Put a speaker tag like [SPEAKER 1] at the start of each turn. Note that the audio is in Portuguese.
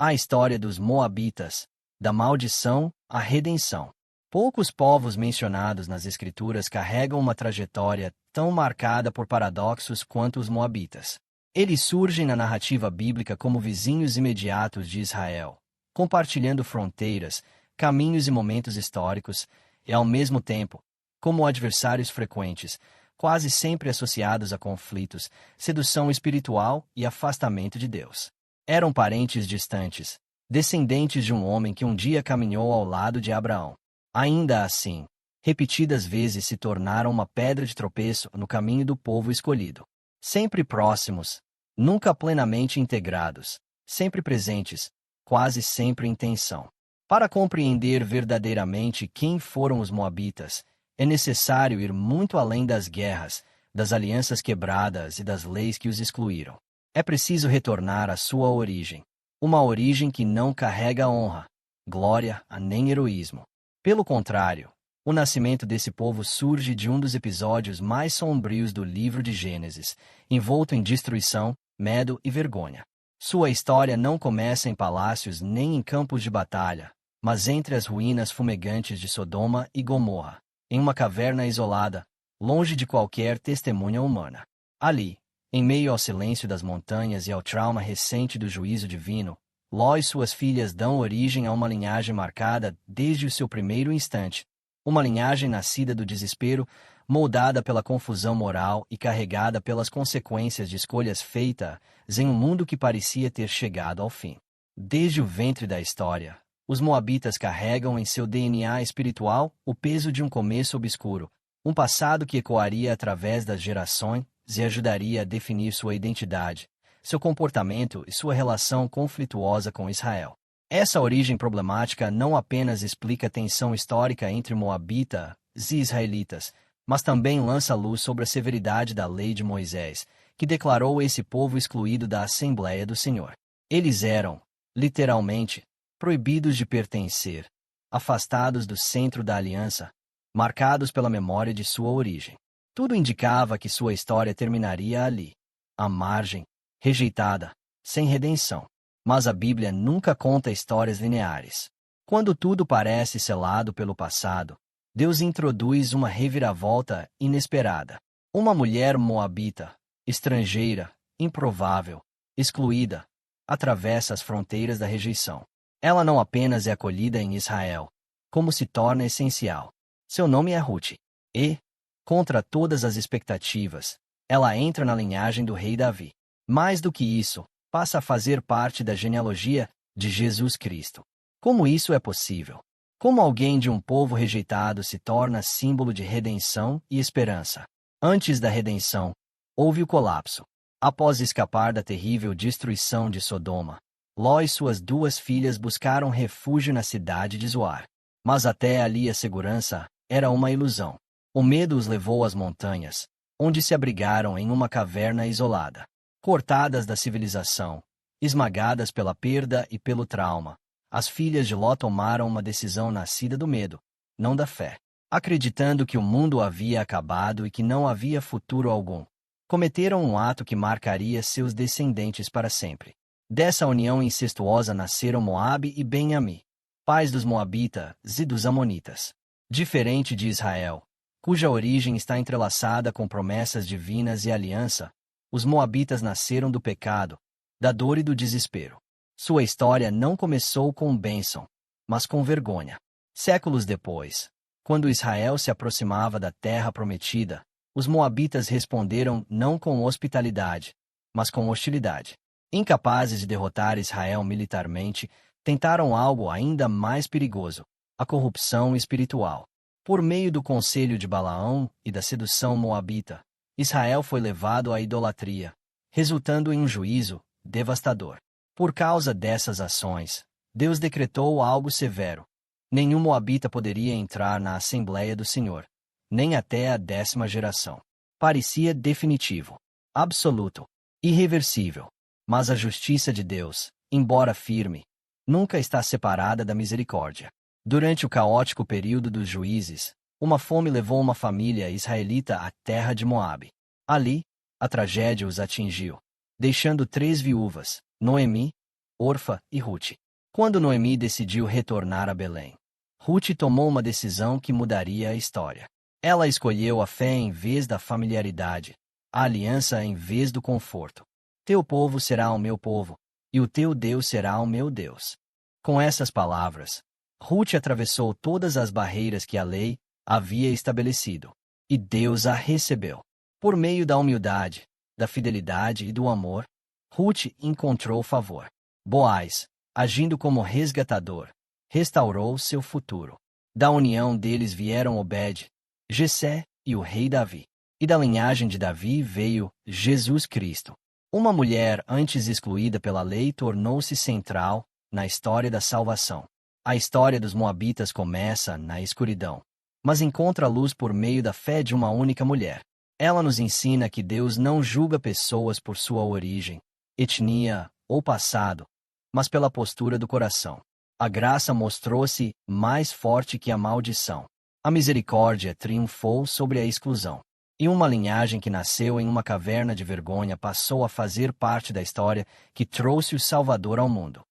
[SPEAKER 1] A história dos Moabitas, da maldição à redenção. Poucos povos mencionados nas Escrituras carregam uma trajetória tão marcada por paradoxos quanto os Moabitas. Eles surgem na narrativa bíblica como vizinhos imediatos de Israel, compartilhando fronteiras, caminhos e momentos históricos, e, ao mesmo tempo, como adversários frequentes, quase sempre associados a conflitos, sedução espiritual e afastamento de Deus. Eram parentes distantes, descendentes de um homem que um dia caminhou ao lado de Abraão. Ainda assim, repetidas vezes se tornaram uma pedra de tropeço no caminho do povo escolhido. Sempre próximos, nunca plenamente integrados, sempre presentes, quase sempre em tensão. Para compreender verdadeiramente quem foram os Moabitas, é necessário ir muito além das guerras, das alianças quebradas e das leis que os excluíram. É preciso retornar à sua origem. Uma origem que não carrega honra, glória, nem heroísmo. Pelo contrário, o nascimento desse povo surge de um dos episódios mais sombrios do livro de Gênesis, envolto em destruição, medo e vergonha. Sua história não começa em palácios nem em campos de batalha, mas entre as ruínas fumegantes de Sodoma e Gomorra, em uma caverna isolada, longe de qualquer testemunha humana. Ali, em meio ao silêncio das montanhas e ao trauma recente do juízo divino, Ló e suas filhas dão origem a uma linhagem marcada desde o seu primeiro instante, uma linhagem nascida do desespero, moldada pela confusão moral e carregada pelas consequências de escolhas feitas em um mundo que parecia ter chegado ao fim. Desde o ventre da história, os Moabitas carregam em seu DNA espiritual o peso de um começo obscuro, um passado que ecoaria através das gerações e ajudaria a definir sua identidade, seu comportamento e sua relação conflituosa com Israel. Essa origem problemática não apenas explica a tensão histórica entre Moabitas e israelitas, mas também lança luz sobre a severidade da lei de Moisés, que declarou esse povo excluído da Assembleia do Senhor. Eles eram, literalmente, proibidos de pertencer, afastados do centro da aliança, marcados pela memória de sua origem. Tudo indicava que sua história terminaria ali, à margem, rejeitada, sem redenção. Mas a Bíblia nunca conta histórias lineares. Quando tudo parece selado pelo passado, Deus introduz uma reviravolta inesperada. Uma mulher moabita, estrangeira, improvável, excluída, atravessa as fronteiras da rejeição. Ela não apenas é acolhida em Israel, como se torna essencial. Seu nome é Ruth. E, contra todas as expectativas, ela entra na linhagem do rei Davi. Mais do que isso, passa a fazer parte da genealogia de Jesus Cristo. Como isso é possível? Como alguém de um povo rejeitado se torna símbolo de redenção e esperança? Antes da redenção, houve o colapso. Após escapar da terrível destruição de Sodoma, Ló e suas duas filhas buscaram refúgio na cidade de Zoar. Mas até ali a segurança era uma ilusão. O medo os levou às montanhas, onde se abrigaram em uma caverna isolada. Cortadas da civilização, esmagadas pela perda e pelo trauma, as filhas de Ló tomaram uma decisão nascida do medo, não da fé. Acreditando que o mundo havia acabado e que não havia futuro algum, cometeram um ato que marcaria seus descendentes para sempre. Dessa união incestuosa nasceram Moabe e Ben-Ami, pais dos Moabitas e dos Amonitas. Diferente de Israel, cuja origem está entrelaçada com promessas divinas e aliança, os Moabitas nasceram do pecado, da dor e do desespero. Sua história não começou com bênção, mas com vergonha. Séculos depois, quando Israel se aproximava da terra prometida, os Moabitas responderam não com hospitalidade, mas com hostilidade. Incapazes de derrotar Israel militarmente, tentaram algo ainda mais perigoso: a corrupção espiritual. Por meio do conselho de Balaão e da sedução moabita, Israel foi levado à idolatria, resultando em um juízo devastador. Por causa dessas ações, Deus decretou algo severo. Nenhum moabita poderia entrar na Assembleia do Senhor, nem até a 10ª geração. Parecia definitivo, absoluto, irreversível. Mas a justiça de Deus, embora firme, nunca está separada da misericórdia. Durante o caótico período dos juízes, uma fome levou uma família israelita à terra de Moabe. Ali, a tragédia os atingiu, deixando 3 viúvas, Noemi, Orfa e Ruth. Quando Noemi decidiu retornar a Belém, Ruth tomou uma decisão que mudaria a história. Ela escolheu a fé em vez da familiaridade, a aliança em vez do conforto. Teu povo será o meu povo, e o teu Deus será o meu Deus. Com essas palavras, Ruth atravessou todas as barreiras que a lei havia estabelecido, e Deus a recebeu. Por meio da humildade, da fidelidade e do amor, Ruth encontrou favor. Boaz, agindo como resgatador, restaurou seu futuro. Da união deles vieram Obed, Jessé e o rei Davi. E da linhagem de Davi veio Jesus Cristo. Uma mulher antes excluída pela lei tornou-se central na história da salvação. A história dos Moabitas começa na escuridão, mas encontra luz por meio da fé de uma única mulher. Ela nos ensina que Deus não julga pessoas por sua origem, etnia ou passado, mas pela postura do coração. A graça mostrou-se mais forte que a maldição. A misericórdia triunfou sobre a exclusão. E uma linhagem que nasceu em uma caverna de vergonha passou a fazer parte da história que trouxe o Salvador ao mundo.